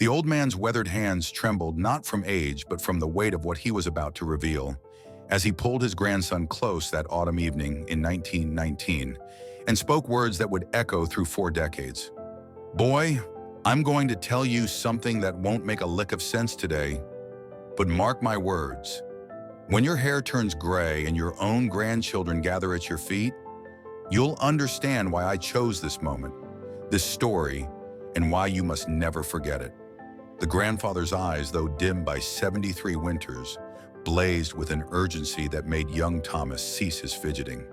The old man's weathered hands trembled not from age but from the weight of what he was about to reveal as he pulled his grandson close that autumn evening in 1919 and spoke words that would echo through 4 decades. "Boy, I'm going to tell you something that won't make a lick of sense today, but mark my words. When your hair turns gray and your own grandchildren gather at your feet, you'll understand why I chose this moment, this story, and why you must never forget it." The grandfather's eyes, though dimmed by 73 winters, blazed with an urgency that made young Thomas cease his fidgeting.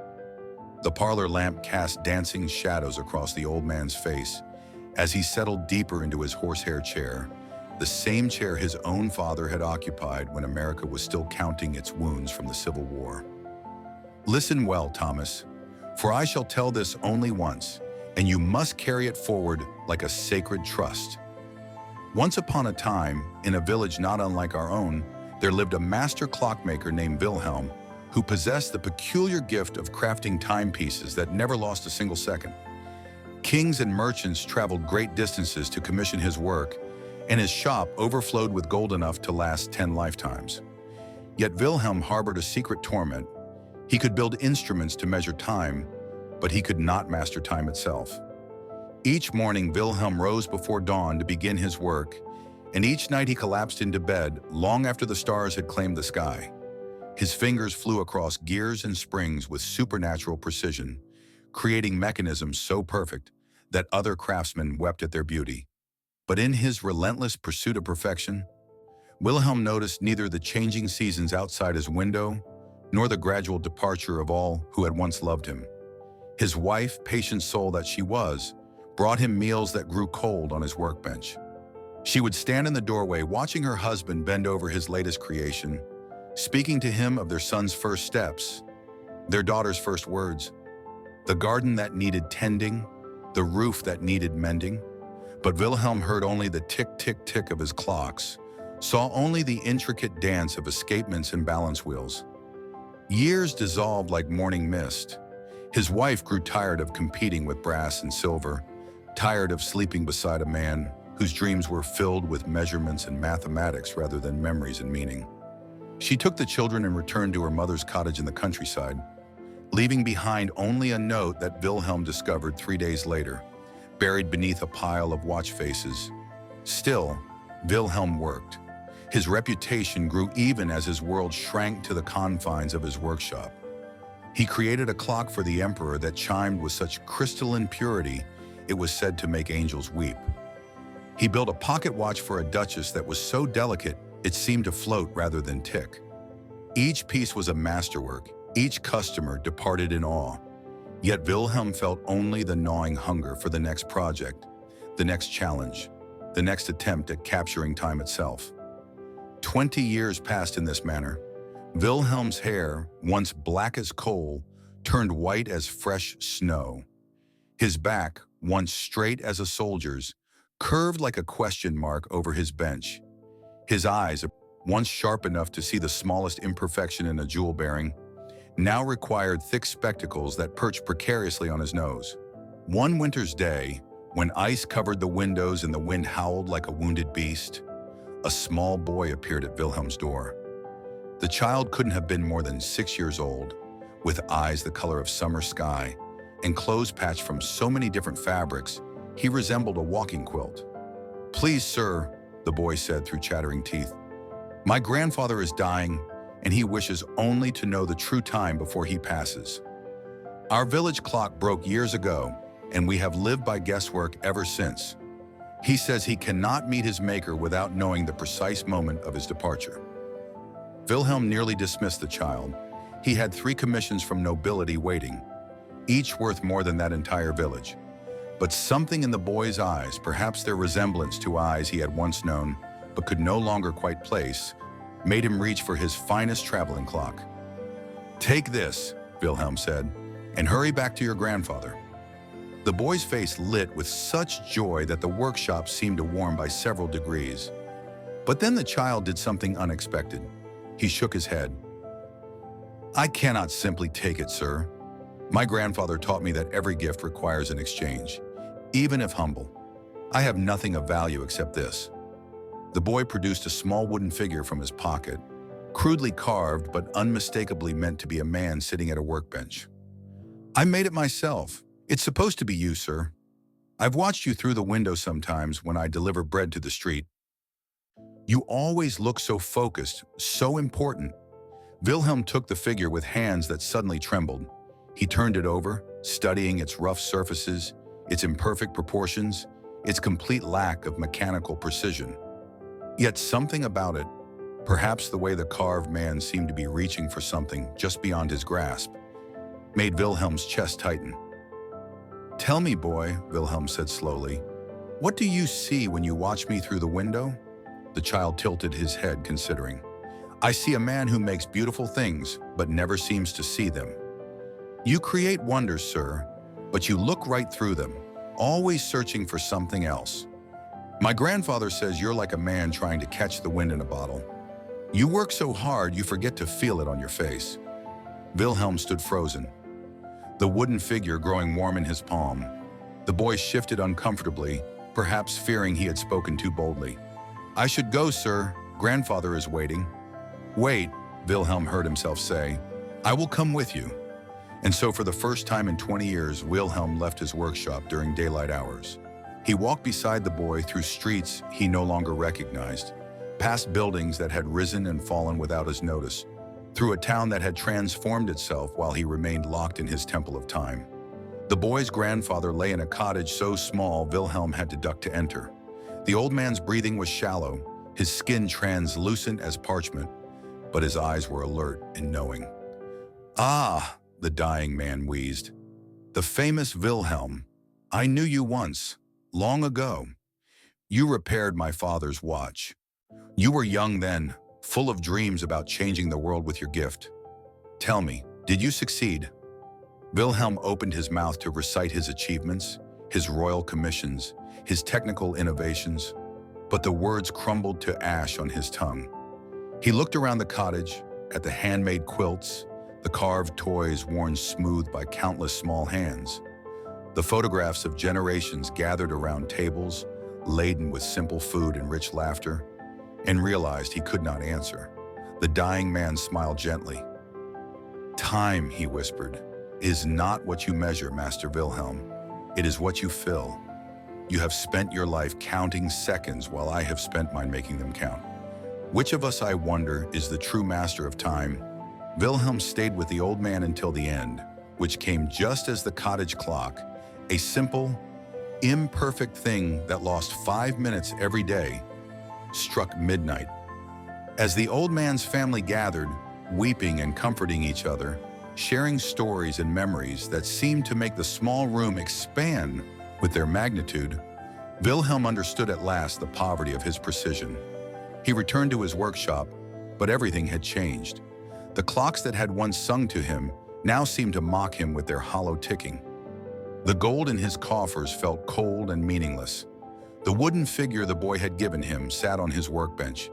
The parlor lamp cast dancing shadows across the old man's face as he settled deeper into his horsehair chair, the same chair his own father had occupied when America was still counting its wounds from the Civil War. "Listen well, Thomas, for I shall tell this only once, and you must carry it forward like a sacred trust. Once upon a time, in a village not unlike our own, there lived a master clockmaker named Wilhelm, who possessed the peculiar gift of crafting timepieces that never lost a single second. Kings and merchants traveled great distances to commission his work, and his shop overflowed with gold enough to last 10 lifetimes. Yet Wilhelm harbored a secret torment. He could build instruments to measure time, but he could not master time itself. Each morning, Wilhelm rose before dawn to begin his work, and each night he collapsed into bed long after the stars had claimed the sky. His fingers flew across gears and springs with supernatural precision, creating mechanisms so perfect that other craftsmen wept at their beauty. But in his relentless pursuit of perfection, Wilhelm noticed neither the changing seasons outside his window nor the gradual departure of all who had once loved him. His wife, patient soul that she was, brought him meals that grew cold on his workbench. She would stand in the doorway watching her husband bend over his latest creation, speaking to him of their son's first steps, their daughter's first words, the garden that needed tending, the roof that needed mending. But Wilhelm heard only the tick-tick-tick of his clocks, saw only the intricate dance of escapements and balance wheels. Years dissolved like morning mist. His wife grew tired of competing with brass and silver, tired of sleeping beside a man whose dreams were filled with measurements and mathematics rather than memories and meaning. She took the children and returned to her mother's cottage in the countryside, leaving behind only a note that Wilhelm discovered 3 days later, buried beneath a pile of watch faces. Still, Wilhelm worked. His reputation grew even as his world shrank to the confines of his workshop. He created a clock for the emperor that chimed with such crystalline purity it was said to make angels weep. He built a pocket watch for a duchess that was so delicate it seemed to float rather than tick. Each piece was a masterwork. Each customer departed in awe. Yet Wilhelm felt only the gnawing hunger for the next project, the next challenge, the next attempt at capturing time itself. 20 years passed in this manner. Wilhelm's hair, once black as coal, turned white as fresh snow. His back, once straight as a soldier's, curved like a question mark over his bench. His eyes, once sharp enough to see the smallest imperfection in a jewel bearing, now required thick spectacles that perched precariously on his nose. One winter's day, when ice covered the windows and the wind howled like a wounded beast, a small boy appeared at Wilhelm's door. The child couldn't have been more than 6 years old, with eyes the color of summer sky and clothes patched from so many different fabrics, he resembled a walking quilt. "Please, sir," the boy said through chattering teeth, "my grandfather is dying, and he wishes only to know the true time before he passes. Our village clock broke years ago, and we have lived by guesswork ever since. He says he cannot meet his maker without knowing the precise moment of his departure." Wilhelm nearly dismissed the child. He had 3 commissions from nobility waiting, each worth more than that entire village. But something in the boy's eyes, perhaps their resemblance to eyes he had once known but could no longer quite place, made him reach for his finest traveling clock. "Take this," Wilhelm said, "and hurry back to your grandfather." The boy's face lit with such joy that the workshop seemed to warm by several degrees. But then the child did something unexpected. He shook his head. "I cannot simply take it, sir. My grandfather taught me that every gift requires an exchange, even if humble. I have nothing of value except this." The boy produced a small wooden figure from his pocket, crudely carved but unmistakably meant to be a man sitting at a workbench. "I made it myself. It's supposed to be you, sir. I've watched you through the window sometimes when I deliver bread to the street. You always look so focused, so important." Wilhelm took the figure with hands that suddenly trembled. He turned it over, studying its rough surfaces, its imperfect proportions, its complete lack of mechanical precision. Yet something about it, perhaps the way the carved man seemed to be reaching for something just beyond his grasp, made Wilhelm's chest tighten. "Tell me, boy," Wilhelm said slowly, "what do you see when you watch me through the window?" The child tilted his head, considering. "I see a man who makes beautiful things, but never seems to see them." "You create wonders, sir, but you look right through them, always searching for something else. My grandfather says you're like a man trying to catch the wind in a bottle. You work so hard you forget to feel it on your face." Wilhelm stood frozen, the wooden figure growing warm in his palm. The boy shifted uncomfortably, perhaps fearing he had spoken too boldly. "I should go, sir. Grandfather is waiting." "Wait," Wilhelm heard himself say. "I will come with you." And so for the first time in 20 years, Wilhelm left his workshop during daylight hours. He walked beside the boy through streets he no longer recognized, past buildings that had risen and fallen without his notice, through a town that had transformed itself while he remained locked in his temple of time. The boy's grandfather lay in a cottage so small Wilhelm had to duck to enter. The old man's breathing was shallow, his skin translucent as parchment, but his eyes were alert and knowing. "Ah," the dying man wheezed. "The famous Wilhelm. I knew you once, long ago. You repaired my father's watch. You were young then, full of dreams about changing the world with your gift. Tell me, did you succeed?" Wilhelm opened his mouth to recite his achievements, his royal commissions, his technical innovations, but the words crumbled to ash on his tongue. He looked around the cottage, at the handmade quilts, the carved toys worn smooth by countless small hands, the photographs of generations gathered around tables, laden with simple food and rich laughter, and realized he could not answer. The dying man smiled gently. "Time," he whispered, "is not what you measure, Master Wilhelm. It is what you fill. You have spent your life counting seconds while I have spent mine making them count. Which of us, I wonder, is the true master of time?" Wilhelm stayed with the old man until the end, which came just as the cottage clock, a simple, imperfect thing that lost 5 minutes every day, struck midnight. As the old man's family gathered, weeping and comforting each other, sharing stories and memories that seemed to make the small room expand with their magnitude, Wilhelm understood at last the poverty of his precision. He returned to his workshop, but everything had changed. The clocks that had once sung to him now seemed to mock him with their hollow ticking. The gold in his coffers felt cold and meaningless. The wooden figure the boy had given him sat on his workbench,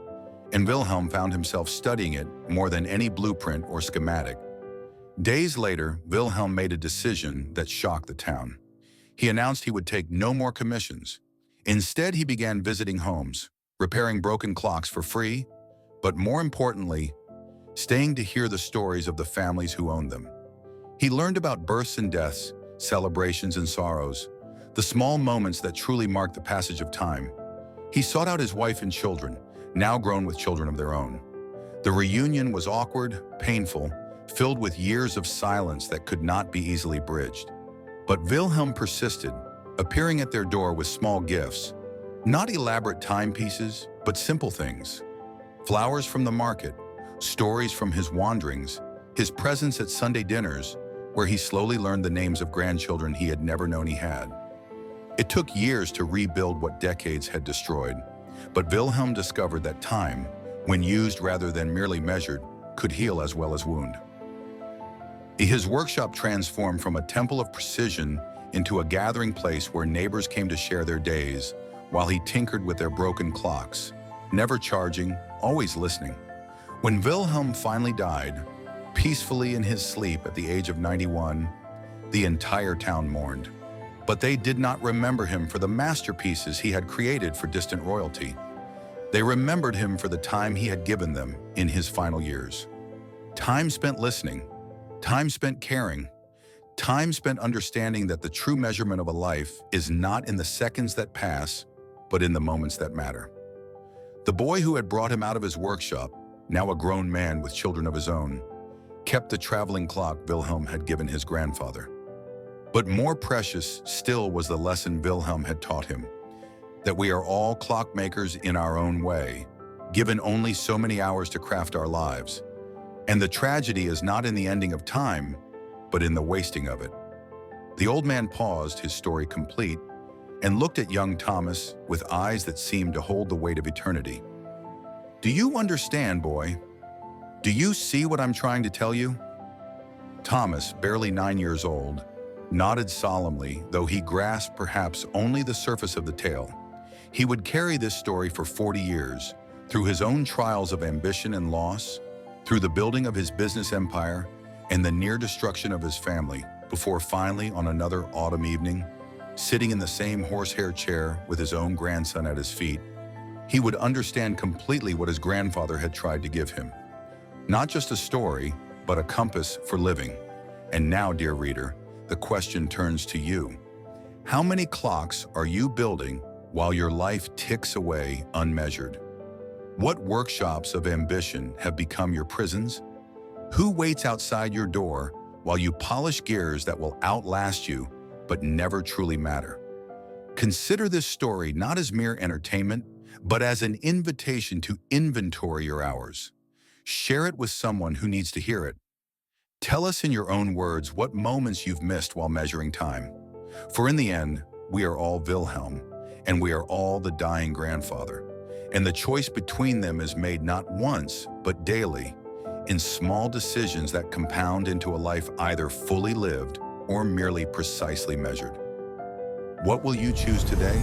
and Wilhelm found himself studying it more than any blueprint or schematic. Days later, Wilhelm made a decision that shocked the town. He announced he would take no more commissions. Instead, he began visiting homes, repairing broken clocks for free, but more importantly, staying to hear the stories of the families who owned them. He learned about births and deaths, celebrations and sorrows, the small moments that truly marked the passage of time. He sought out his wife and children, now grown with children of their own. The reunion was awkward, painful, filled with years of silence that could not be easily bridged. But Wilhelm persisted, appearing at their door with small gifts, not elaborate timepieces, but simple things. Flowers from the market, stories from his wanderings, his presence at Sunday dinners, where he slowly learned the names of grandchildren he had never known he had. It took years to rebuild what decades had destroyed, but Wilhelm discovered that time, when used rather than merely measured, could heal as well as wound. His workshop transformed from a temple of precision into a gathering place where neighbors came to share their days, while he tinkered with their broken clocks, never charging, always listening. When Wilhelm finally died, peacefully in his sleep at the age of 91, the entire town mourned. But they did not remember him for the masterpieces he had created for distant royalty. They remembered him for the time he had given them in his final years. Time spent listening, time spent caring, time spent understanding that the true measurement of a life is not in the seconds that pass, but in the moments that matter. The boy who had brought him out of his workshop, now a grown man with children of his own, kept the traveling clock Wilhelm had given his grandfather. But more precious still was the lesson Wilhelm had taught him, that we are all clockmakers in our own way, given only so many hours to craft our lives. And the tragedy is not in the ending of time, but in the wasting of it. The old man paused, his story complete, and looked at young Thomas with eyes that seemed to hold the weight of eternity. "Do you understand, boy? Do you see what I'm trying to tell you?" Thomas, barely 9 years old, nodded solemnly, though he grasped perhaps only the surface of the tale. He would carry this story for 40 years, through his own trials of ambition and loss, through the building of his business empire, and the near destruction of his family, before finally, on another autumn evening, sitting in the same horsehair chair with his own grandson at his feet, he would understand completely what his grandfather had tried to give him. Not just a story, but a compass for living. And now, dear reader, the question turns to you. How many clocks are you building while your life ticks away unmeasured? What workshops of ambition have become your prisons? Who waits outside your door while you polish gears that will outlast you but never truly matter? Consider this story not as mere entertainment, but as an invitation to inventory your hours. Share it with someone who needs to hear it. Tell us in your own words what moments you've missed while measuring time. For in the end, we are all Wilhelm, and we are all the dying grandfather. And the choice between them is made not once, but daily, in small decisions that compound into a life either fully lived or merely precisely measured. What will you choose today?